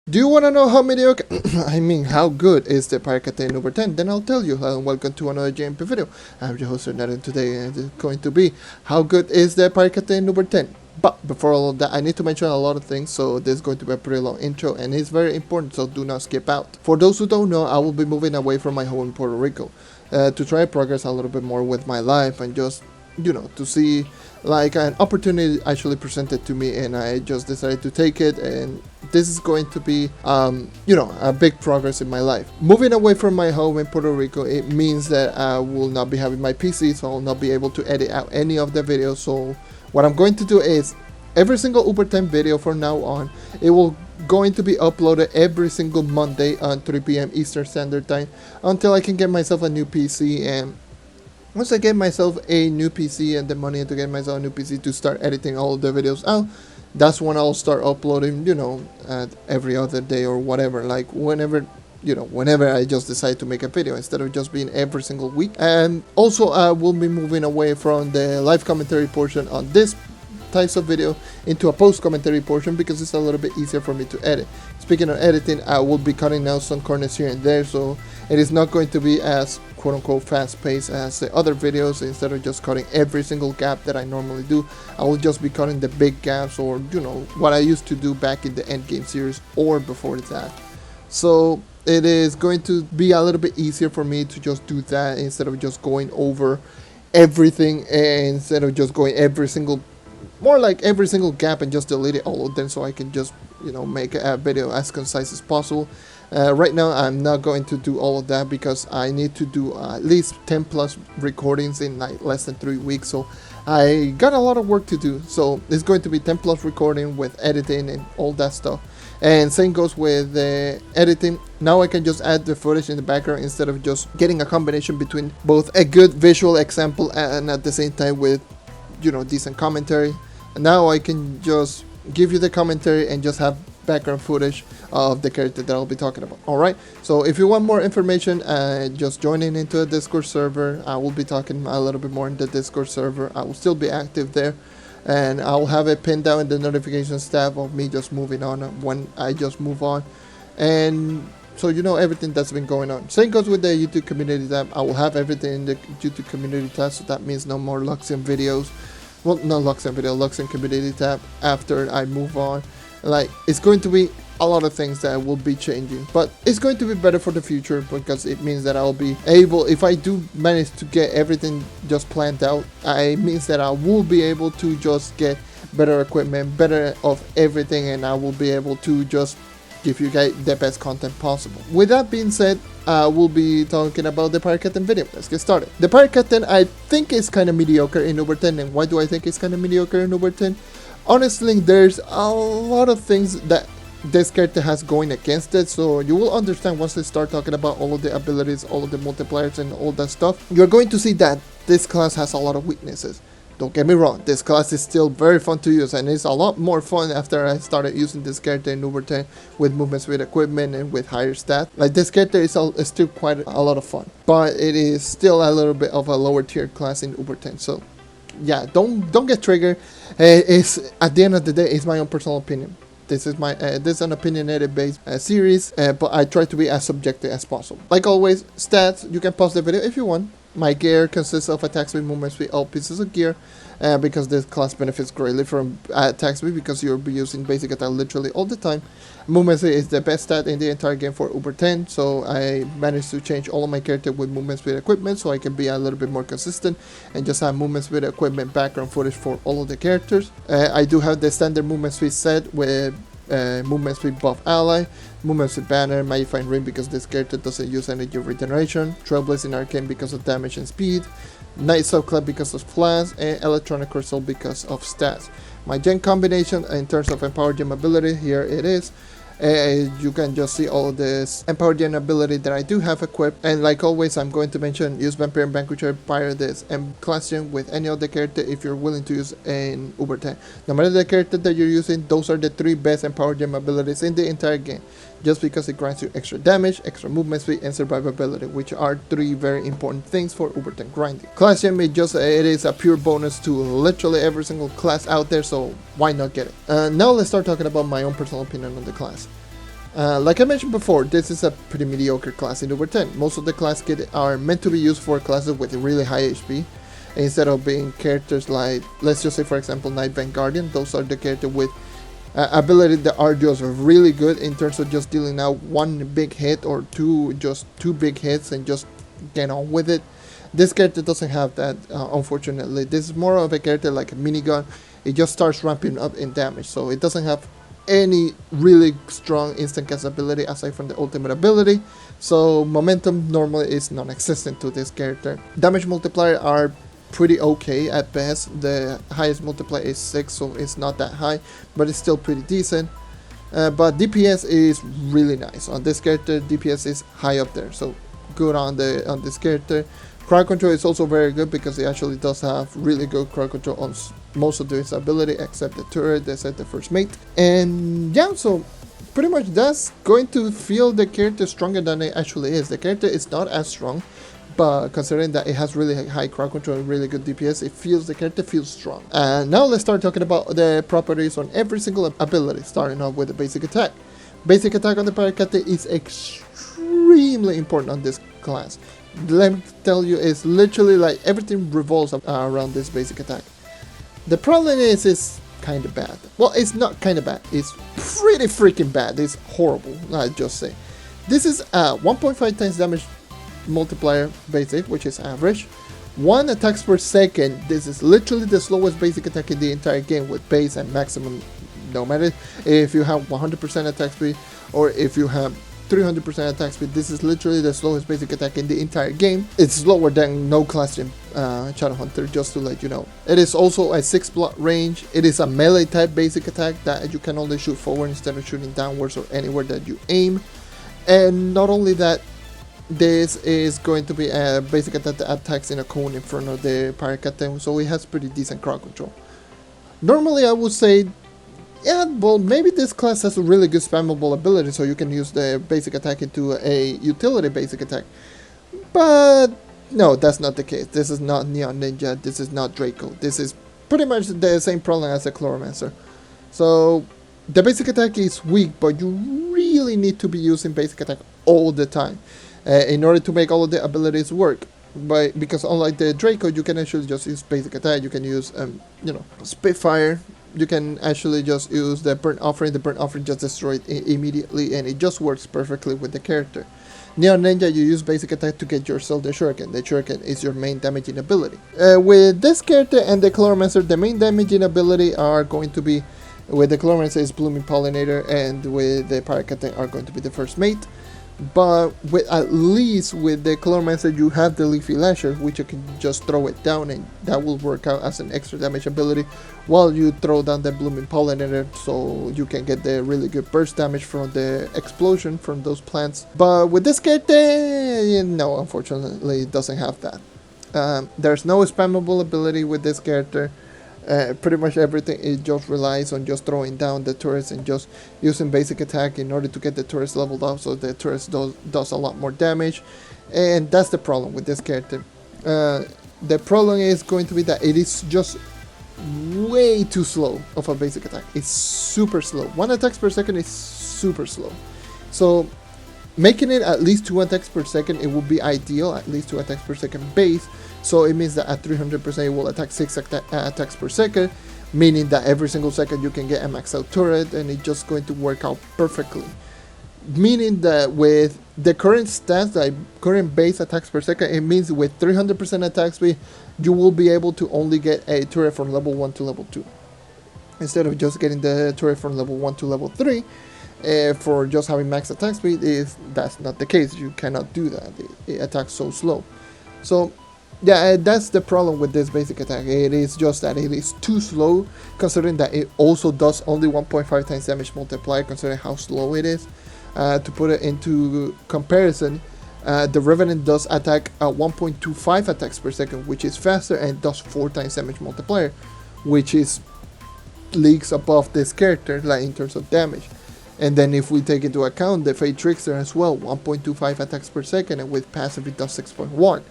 Do you want to know how mediocre, I mean how good is the Paracate in U10? Then I'll tell you. Welcome to another JMP video. I'm your host JonNario, and today it's going to be how good is the Paracate in U10. But before all of that, I need to mention a lot of things, so this is going to be a pretty long intro, and it's very important, so do not skip out. For those who don't know, I will be moving away from my home in Puerto Rico to try to progress a little bit more with my life and just, to see like an opportunity actually presented to me, and I just decided to take it, and this is going to be a big progress in my life. Moving away from my home in Puerto Rico, it means that I will not be having my PC, so I'll not be able to edit out any of the videos. So what I'm going to do is every single U10 video from now on, it will going to be uploaded every single Monday on 3 p.m. Eastern Standard Time until I can get myself a new PC. And once I get myself a new PC and the money to get myself a new PC to start editing all of the videos out, that's when I'll start uploading, every other day or whatever, like whenever I just decide to make a video, instead of just being every single week. And also I will be moving away from the live commentary portion on this types of video into a post commentary portion, because it's a little bit easier for me to edit. Speaking of editing, I will be cutting out some corners here and there, so it is not going to be as quote unquote fast paced as the other videos. Instead of just cutting every single gap that I normally do, I will just be cutting the big gaps, or what I used to do back in the Endgame series or before that. So it is going to be a little bit easier for me to just do that, instead of just going over everything, and instead of just going more like every single gap and just delete it all of them, so I can just make a video as concise as possible. Right now I'm not going to do all of that, because I need to do at least 10 plus recordings in like less than 3 weeks, so I got a lot of work to do. So it's going to be 10 plus recording with editing and all that stuff. And same goes with the editing. Now I can just add the footage in the background, instead of just getting a combination between both a good visual example and at the same time with decent commentary. And now I can just give you the commentary and just have background footage of the character that I'll be talking about. Alright, so if you want more information, just join in into a Discord server. I will be talking a little bit more in the Discord server. I will still be active there, and I'll have it pinned down in the notifications tab of me just moving on when I just move on. And so everything that's been going on. Same goes with the YouTube community tab. I will have everything in the YouTube community tab, so that means no more Luxian videos. Well, not Luxian video, Luxian community tab after I move on. Like, it's going to be a lot of things that will be changing, but it's going to be better for the future, because it means that I'll be able, if I do manage to get everything just planned out, it means that I will be able to just get better equipment, better of everything, and I will be able to just give you guys the best content possible. With that being said, we'll be talking about the Pirate Captain video. Let's get started. The Pirate Captain, I think, is kind of mediocre in U10. And why do I think it's kind of mediocre in U10? Honestly, there's a lot of things that this character has going against it, so you will understand once I start talking about all of the abilities, all of the multipliers and all that stuff. You're going to see that this class has a lot of weaknesses. Don't get me wrong, this class is still very fun to use, and it's a lot more fun after I started using this character in U10 with movements with equipment and with higher stats. Like, this character is still quite a lot of fun, but it is still a little bit of a lower tier class in U10. So yeah, don't get triggered. It's, at the end of the day, it's my own personal opinion. This is an opinionated based series, but I try to be as subjective as possible. Like always, stats, you can pause the video if you want. My gear consists of attack speed, movement speed, all pieces of gear, because this class benefits greatly from attack speed, because you'll be using basic attack literally all the time. Movement speed is the best stat in the entire game for U10, so I managed to change all of my character with movement speed equipment, so I can be a little bit more consistent and just have movement speed equipment background footage for all of the characters. I do have the standard movement speed set with movement speed buff ally, movement speed banner, magnifying ring because this character doesn't use energy regeneration, trailblazing arcane because of damage and speed, night subclad because of flash, and electronic crystal because of stats. My gen combination in terms of empower gem ability, here it is. You can just see all this empower gen ability that I do have equipped, and like always, I'm going to mention use vampire and vanquisher, pair this and class gen with any other character if you're willing to use in U10. No matter the character that you're using, those are the 3 best empower gem abilities in the entire game, just because it grants you extra damage, extra movement speed, and survivability, which are 3 very important things for U10 grinding. Class gem it is a pure bonus to literally every single class out there, so why not get it? Now let's start talking about my own personal opinion on the class. Like I mentioned before, this is a pretty mediocre class in U10. Most of the class kits are meant to be used for classes with really high HP, instead of being characters like, let's just say for example, Night Guardian. Those are the characters with ability that are just really good in terms of just dealing out one big hit or just two big hits and just get on with it. This character doesn't have that, unfortunately. This is more of a character like a minigun. It just starts ramping up in damage, so it doesn't have any really strong instant cast ability aside from the ultimate ability. So momentum normally is non-existent to this character. Damage multiplier are pretty okay at best. The highest multiplier is 6, so it's not that high, but it's still pretty decent. But DPS is really nice on this character. DPS is high up there, so good on this character. Crowd control is also very good because it actually does have really good crowd control on most of its ability except the turret, except the first mate. And yeah, so pretty much that's going to feel the character stronger than it actually is. The character is not as strong, but considering that it has really high crowd control and really good DPS, the character feels strong. And now let's start talking about the properties on every single ability, starting off with the basic attack. Basic attack on the Paracate is extremely important on this class. Let me tell you, it's literally like everything revolves around this basic attack. The problem is it's kind of bad. Well, it's not kind of bad, it's pretty freaking bad. It's horrible, I just say. This is a 1.5 times damage multiplier basic, which is average. 1 attacks per second. This is literally the slowest basic attack in the entire game with base and maximum. No matter if you have 100% attack speed or if you have 300% attack speed, this is literally the slowest basic attack in the entire game. It's slower than no class in Shadowhunter, just to let you know. It is also a 6 block range. It is a melee type basic attack that you can only shoot forward instead of shooting downwards or anywhere that you aim. And not only that, this is going to be a basic attack that attacks in a cone in front of the Paracate, so it has pretty decent crowd control. Normally I would say, yeah, well, maybe this class has a really good spammable ability, so you can use the basic attack into a utility basic attack. But no, that's not the case. This is not Neon Ninja, this is not Draco. This is pretty much the same problem as the Chloromancer. So the basic attack is weak, but you really need to be using basic attack all the time in order to make all of the abilities work. Because unlike the Draco, you can actually just use basic attack. You can use Spitfire. You can actually just use the Burnt Offering. The Burnt Offering just destroyed it immediately, and it just works perfectly with the character. Neon Ninja, you use basic attack to get yourself the Shuriken. The Shuriken is your main damaging ability. With this character and the Chloromancer, the main damaging ability are going to be, with the Chloromancer is Blooming Pollinator, and with the Paracate are going to be the first mate. But at least with the Chloromancer you have the Leafy Lasher, which you can just throw it down and that will work out as an extra damage ability while you throw down the Blooming Pollinator, so you can get the really good burst damage from the explosion from those plants. But with this character, no, unfortunately it doesn't have that. There's no spammable ability with this character. Pretty much everything, it just relies on just throwing down the turrets and just using basic attack in order to get the turrets leveled up, so the turrets does a lot more damage. And that's the problem with this character. The problem is going to be that it is just way too slow of a basic attack. It's super slow. 1 attacks per second is super slow. So making it at least 2 attacks per second, it would be ideal, at least 2 attacks per second base. So it means that at 300% it will attack 6 attacks per second, meaning that every single second you can get a max out turret, and it's just going to work out perfectly. Meaning that with the current stats, like current base attacks per second, it means with 300% attack speed, you will be able to only get a turret from level 1 to level 2. Instead of just getting the turret from level 1 to level 3, for just having max attack speed, that's not the case. You cannot do that. It attacks so slow. So yeah, that's the problem with this basic attack. It is just that it is too slow, considering that it also does only 1.5 times damage multiplier, considering how slow it is. To put it into comparison, the Revenant does attack at 1.25 attacks per second, which is faster, and does 4 times damage multiplier, which is leagues above this character, like in terms of damage. And then if we take into account the Fate Trickster as well, 1.25 attacks per second, and with passive it does 6.1.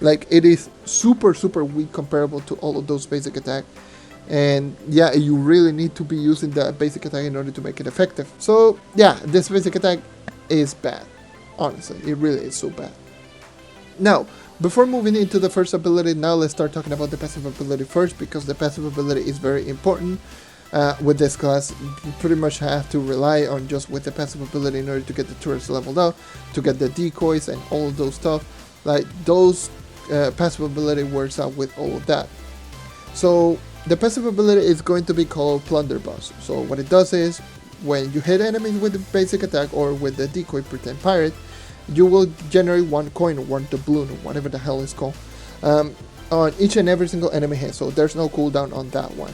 Like, it is super weak comparable to all of those basic attack. And yeah, you really need to be using the basic attack in order to make it effective. So yeah, this basic attack is bad. Honestly, it really is so bad. Now, before moving into the first ability, now let's start talking about the passive ability first, because the passive ability is very important. With this class, you pretty much have to rely on just with the passive ability in order to get the turrets leveled up, to get the decoys and all of those stuff. Like those passive ability works out with all of that. So the passive ability is going to be called Plunderbuss. So what it does is, when you hit enemies with the basic attack or with the decoy pretend pirate, you will generate 1 coin or 1 doubloon or whatever the hell it's called on each and every single enemy hit. So there's no cooldown on that one.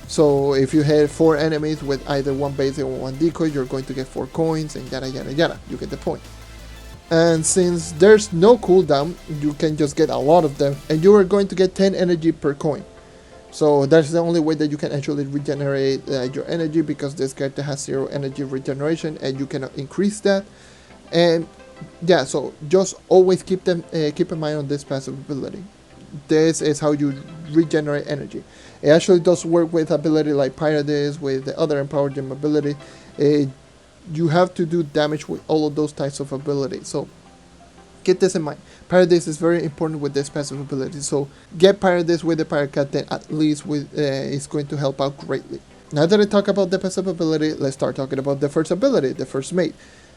So if you hit 4 enemies with either 1 basic or 1 decoy, you're going to get 4 coins and yada yada yada. You get the point. And since there's no cooldown, you can just get a lot of them, and you are going to get 10 energy per coin. So that's the only way that you can actually regenerate your energy, because this character has 0 energy regeneration and you cannot increase that. And yeah, so just always keep in mind on this passive ability. This is how you regenerate energy. It actually does work with ability like Paradise, with the other Empowered Gem ability. You have to do damage with all of those types of abilities. So keep this in mind. Paradise is very important with this passive ability. So get Paradise with the Pirate Captain, at least it's going to help out greatly. Now that I talk about the passive ability, let's start talking about the first ability, the first mate.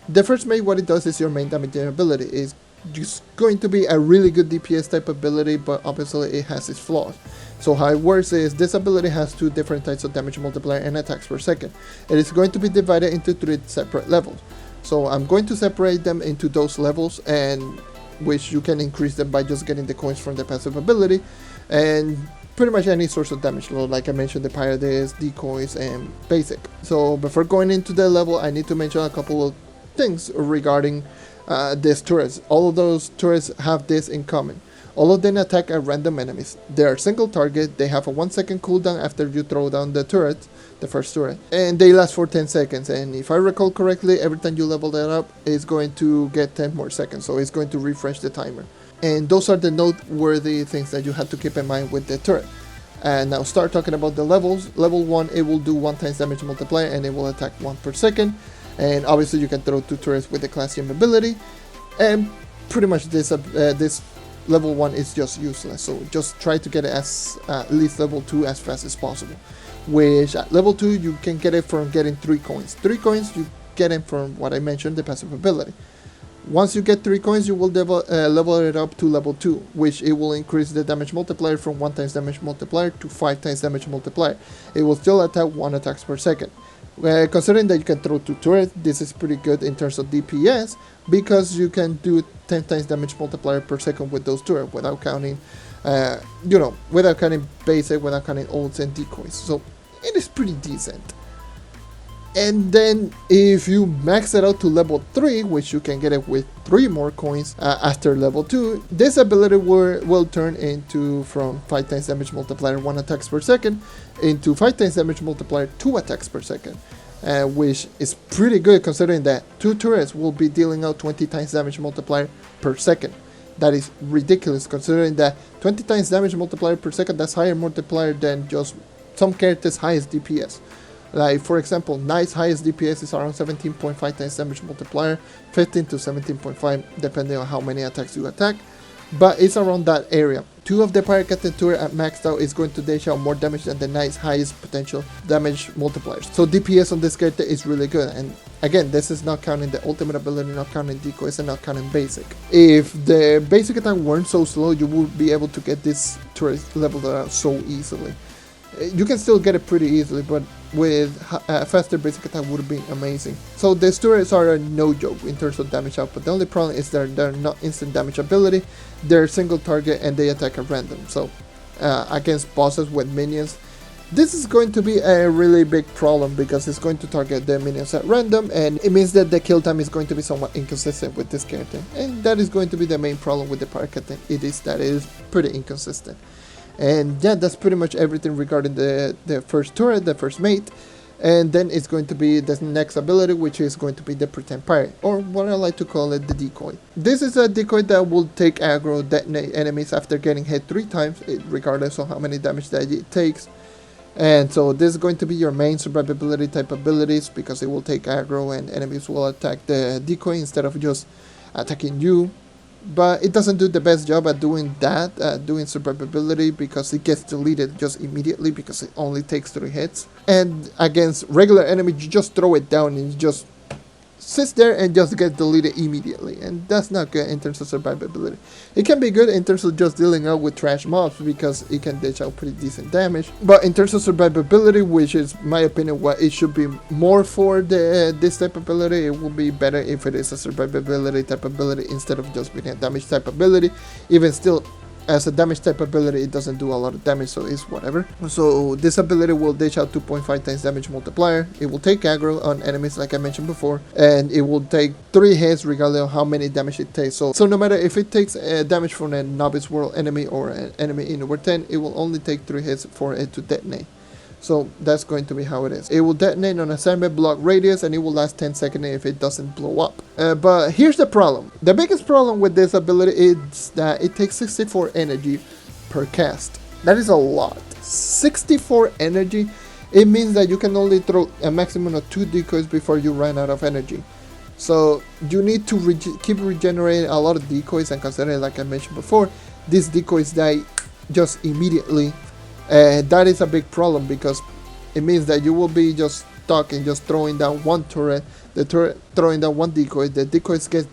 The first mate, what it does is your main damaging ability. It's just going to be a really good DPS type ability, but obviously it has its flaws. So how it works is, this ability has 2 different types of damage multiplier and attacks per second. It is going to be divided into 3 separate levels. So I'm going to separate them into those levels, and which you can increase them by just getting the coins from the passive ability, and pretty much any source of damage, like I mentioned, the Paradise, decoys, and basic. So before going into the level, I need to mention a couple of things regarding these turrets. All of those turrets have this in common. All of them attack at random enemies. They are single target, they have a 1 second cooldown after you throw down the turret, the first turret, and they last for 10 seconds. And if I recall correctly, every time you level that up, it's going to get 10 more seconds, so it's going to refresh the timer. And those are the noteworthy things that you have to keep in mind with the turret. And now start talking about the levels. Level 1, it will do 1 times damage multiplier, and it will attack 1 per second. And obviously you can throw 2 turrets with the class gem ability, and pretty much this level 1 is just useless. So just try to get it as at least level 2 as fast as possible, which at level 2 you can get it from getting 3 coins. 3 coins you get it from what I mentioned, the passive ability. Once you get 3 coins, you will level it up to level 2, which it will increase the damage multiplier from 1 times damage multiplier to 5 times damage multiplier. It will still attack 1 attacks per second. Considering that you can throw 2 turrets, this is pretty good in terms of DPS, because you can do 10 times damage multiplier per second with those turrets without counting, without counting basic, without counting ults and decoys. So it is pretty decent. And then if you max it out to level 3, which you can get it with 3 more coins after level 2, this ability will turn into, from 5 times damage multiplier 1 attacks per second, into 5 times damage multiplier 2 attacks per second. Which is pretty good, considering that 2 turrets will be dealing out 20 times damage multiplier per second. That is ridiculous, considering that 20 times damage multiplier per second, that's higher multiplier than just some characters' highest DPS. Like for example, Knight's highest DPS is around 17.5 times damage multiplier, 15 to 17.5 depending on how many attacks you attack, but it's around that area. 2 of the Pirate Captain turret at maxed out is going to dish out more damage than the Knight's highest potential damage multipliers. So DPS on this character is really good, and again, this is not counting the ultimate ability, not counting decoys, and not counting basic. If the basic attack weren't so slow, you would be able to get this turret leveled out so easily. You can still get it pretty easily, but with a faster basic attack would be amazing. So these turrets are no joke in terms of damage output. The only problem is they're not instant damage ability, they're single target and they attack at random. So against bosses with minions, this is going to be a really big problem, because it's going to target the minions at random, and it means that the kill time is going to be somewhat inconsistent with this character, and that is going to be the main problem with the Pirate Captain. It is pretty inconsistent. And yeah, that's pretty much everything regarding the first turret, the first mate. And then it's going to be the next ability, which is going to be the pretend pirate, or what I like to call it, the decoy. This is a decoy that will take aggro, detonate enemies after getting hit 3 times, regardless of how many damage that it takes. And so this is going to be your main survivability type abilities, because it will take aggro and enemies will attack the decoy instead of just attacking you. But it doesn't do the best job at doing that, doing survivability, because it gets deleted just immediately because it only takes 3 hits. And against regular enemies, you just throw it down and it just sits there and just gets deleted immediately, and that's not good in terms of survivability. It can be good in terms of just dealing out with trash mobs, because it can dish out pretty decent damage, but in terms of survivability, which is my opinion what it should be more for this type of ability, it would be better if it is a survivability type ability instead of just being a damage type ability. Even still, as a damage type ability, it doesn't do a lot of damage, so it's whatever. So this ability will dish out 2.5 times damage multiplier. It will take aggro on enemies like I mentioned before, and it will take 3 hits regardless of how many damage it takes. So no matter if it takes damage from a novice world enemy or an enemy in U10, it will only take 3 hits for it to detonate. So that's going to be how it is. It will detonate on a 7 block radius, and it will last 10 seconds if it doesn't blow up. But here's the problem. The biggest problem with this ability is that it takes 64 energy per cast. That is a lot. 64 energy. It means that you can only throw a maximum of 2 decoys before you run out of energy. So you need to keep regenerating a lot of decoys, and considering, like I mentioned before, these decoys die just immediately. That is a big problem, because it means that you will be just stuck in just throwing down one turret, the turret throwing down one decoy, the decoys get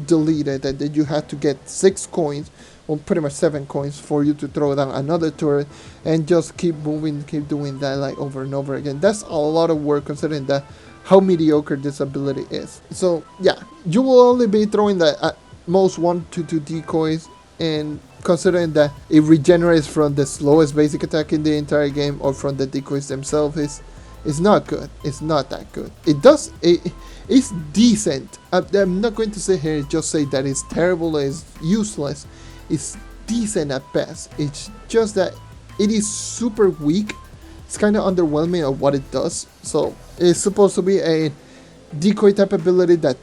deleted, and then you have to get 6 coins, or pretty much 7 coins, for you to throw down another turret, and just keep moving, keep doing that like over and over again. That's a lot of work, considering that how mediocre this ability is. So yeah, you will only be throwing the at most 1 to 2 decoys, and considering that it regenerates from the slowest basic attack in the entire game or from the decoys themselves, it's not good. It's not that good. It's decent. I'm not going to sit here and just say that it's terrible, it's useless. It's decent at best. It's just that it is super weak. It's kind of underwhelming of what it does. So it's supposed to be a decoy type ability that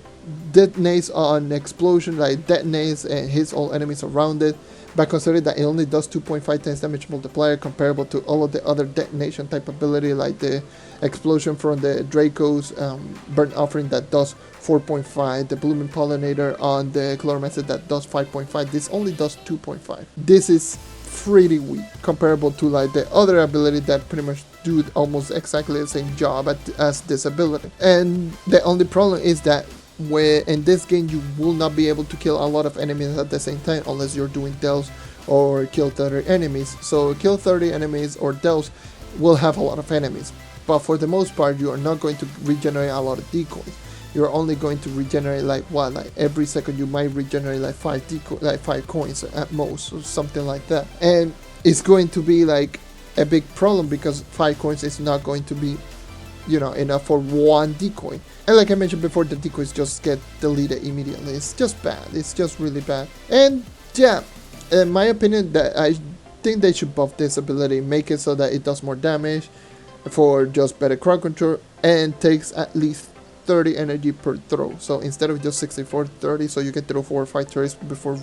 detonates on explosion, like detonates and hits all enemies around it. But considering that it only does 2.5 times damage multiplier, comparable to all of the other detonation type ability, like the explosion from the Draco's burnt offering that does 4.5, the blooming pollinator on the chloromancer that does 5.5, this only does 2.5. This is pretty weak comparable to like the other ability that pretty much do almost exactly the same job as this ability. And the only problem is that where in this game you will not be able to kill a lot of enemies at the same time unless you're doing delves or kill 30 enemies. So kill 30 enemies or delves will have a lot of enemies, but for the most part you are not going to regenerate a lot of decoys. You're only going to regenerate like every second you might regenerate like 5 coins at most, or something like that. And it's going to be like a big problem, because 5 coins is not going to be, you know, enough for 1 decoy. And like I mentioned before, the decoys just get deleted immediately. It's just bad. It's just really bad. And yeah, in my opinion, that I think they should buff this ability, make it so that it does more damage for just better crowd control, and takes at least 30 energy per throw. So instead of just 64, 30, so you can throw 4 or 5 turrets before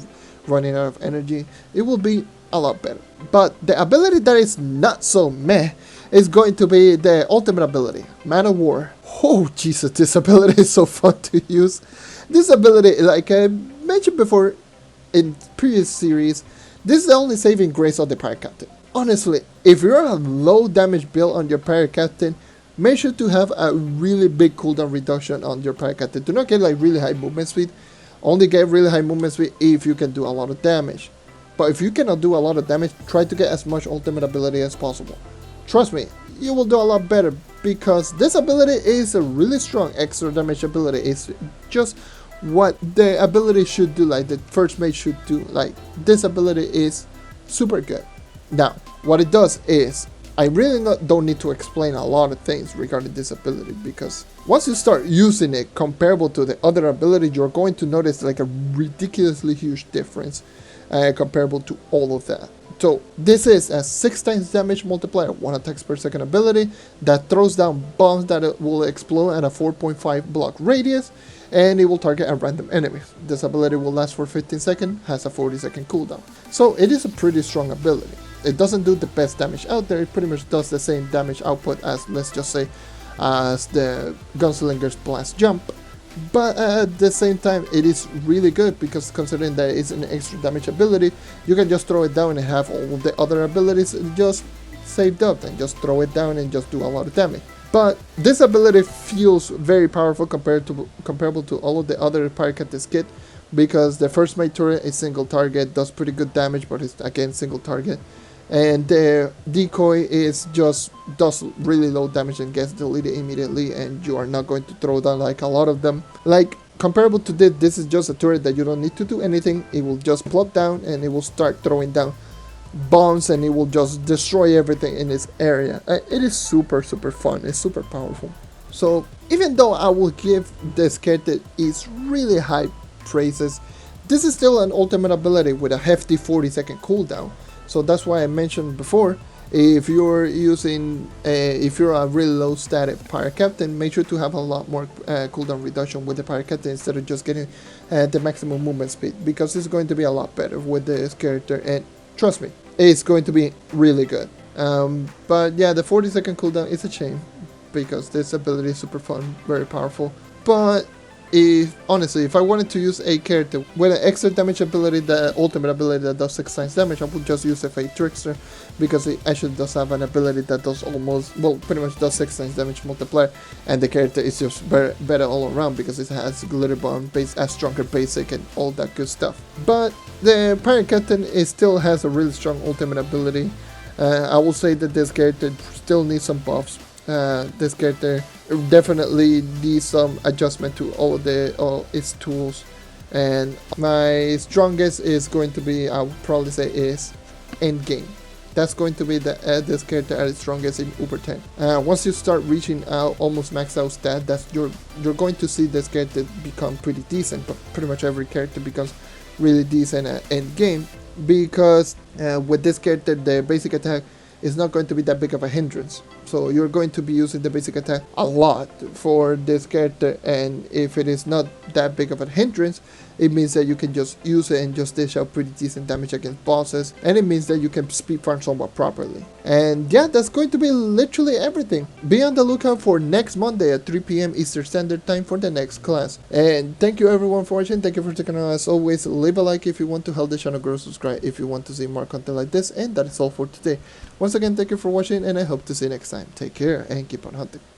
running out of energy, it will be a lot better. But the ability that is not so meh is going to be the ultimate ability, Man of War. Oh Jesus, this ability is so fun to use. This ability, like I mentioned before in previous series, this is the only saving grace of the Pirate Captain. Honestly, if you're a low damage build on your Pirate Captain, make sure to have a really big cooldown reduction on your Pirate Captain. Do not get like really high movement speed. Only get really high movement speed if you can do a lot of damage. But if you cannot do a lot of damage, try to get as much ultimate ability as possible. Trust me, you will do a lot better, because this ability is a really strong extra damage ability. It's just what the ability should do, like the first mate should do. Like, this ability is super good. Now, what it does is, I really don't need to explain a lot of things regarding this ability, because once you start using it comparable to the other ability, you're going to notice like a ridiculously huge difference comparable to all of that. So this is a 6 times damage multiplier, 1 attacks per second ability that throws down bombs that will explode at a 4.5 block radius, and it will target a random enemy. This ability will last for 15 seconds, has a 40-second cooldown. So it is a pretty strong ability. it doesn't do the best damage out there. It pretty much does the same damage output as, let's just say, as the Gunslinger's Blast Jump. But at the same time, it is really good because considering that it's an extra damage ability, you can just throw it down and have all of the other abilities just saved up and just throw it down and just do a lot of damage. But this ability feels very powerful comparable to all of the other Pirate Captains kit, because the first mate turret is single target, does pretty good damage, but it's again single target. And the decoy is just does really low damage and gets deleted immediately, and you are not going to throw down like a lot of them. Like comparable to this is just a turret that you don't need to do anything. It will just plop down and it will start throwing down bombs, and it will just destroy everything in its area. It is super fun. It's super powerful. So even though I will give this character its really high praises, this is still an ultimate ability with a hefty 40-second cooldown. So that's why I mentioned before, if you're using if you're a really low static Pirate Captain, make sure to have a lot more cooldown reduction with the Pirate Captain instead of just getting the maximum movement speed, because it's going to be a lot better with this character, and trust me, it's going to be really good. But yeah, the 40-second cooldown is a shame, because this ability is super fun, very powerful. But honestly, if I wanted to use a character with an extra damage ability, the ultimate ability that does 6 times damage, I would just use a Trickster, because it actually does have an ability that does pretty much does 6 times damage multiplier, and the character is just better all around because it has glitter bomb, a stronger basic, and all that good stuff. But the Pirate Captain still has a really strong ultimate ability. I will say that this character still needs some buffs. This character definitely needs some adjustment to all its tools, and my strongest is going to be, I would probably say, is end game. That's going to be this character at its strongest in U10. Once you start reaching out almost max out stat, you're going to see this character become pretty decent. But pretty much every character becomes really decent at end game, because with this character the basic attack is not going to be that big of a hindrance. So you're going to be using the basic attack a lot for this character, and if it is not that big of a hindrance, it means that you can just use it and just dish out pretty decent damage against bosses, and it means that you can speed farm somewhat properly. And yeah, that's going to be literally everything. Be on the lookout for next Monday at 3 PM Eastern Standard Time for the next class. And thank you everyone for watching. Thank you for checking out. As always, leave a like if you want to help the channel grow, subscribe if you want to see more content like this, and that is all for today. Once again, thank you for watching, and I hope to see you next time. Take care and keep on hunting.